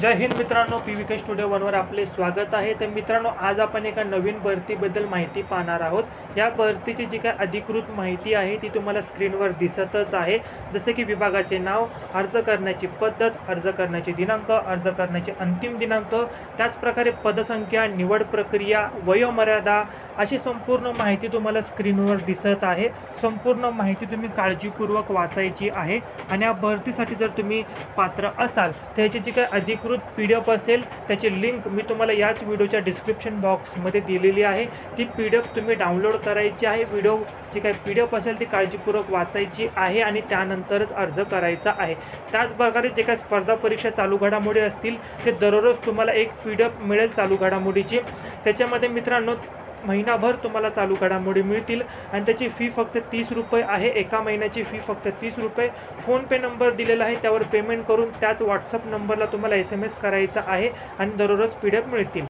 जय हिंद मित्रांनो, PVK studio 1वर आपले स्वागत आहे। तर मित्रांनो, आज आपण एका नवीन भरतीबद्दल माहिती पाहणार आहोत। या भरतीची जी काही अधिकृत माहिती आहे ती तुम्हाला स्क्रीनवर दिसतच आहे। जसे की विभागाचे नाव, अर्ज करण्याची पद्धत, अर्ज करण्याची दिनांक, अर्ज करण्याची अंतिम दिनांक, त्याच प्रकारे पदसंख्या, निवड प्रक्रिया, वयोमर्यादा अशी संपूर्ण माहिती तुम्हाला स्क्रीनवर दिसत आहे। संपूर्ण माहिती तुम्ही काळजीपूर्वक वाचायची आहे आणि या भरतीसाठी जर तुम्ही पात्र असाल तर याची जी काही अधिकृत PDF असेल त्याची लिंक मी तुम्हाला याच व्हिडिओच्या डिस्क्रिप्शन बॉक्समध्ये दिलेली आहे। ती PDF तुम्ही डाउनलोड करायची आहे। व्हिडिओ जी काही PDF असेल ती काळजीपूर्वक वाचायची आहे आणि त्यानंतरच अर्ज करायचा आहे। त्याचप्रकारे जे काही स्पर्धा परीक्षा चालू घडामोडी असतील ते दररोज तुम्हाला एक PDF मिळेल चालू घडामोडीची। त्याच्यामध्ये मित्रांनो महिनाभर तुम्हाला चालू घडामोडी मिळतील आणि त्याची फी फक्त 30 रुपये आहे। एका महिन्याची फी फक्त 30 रुपये। फोनपे नंबर दिलेला आहे, त्यावर पेमेंट करून त्याच व्हॉट्सअप नंबरला तुम्हाला SMS करायचा आहे आणि दररोज PDF मिळतील।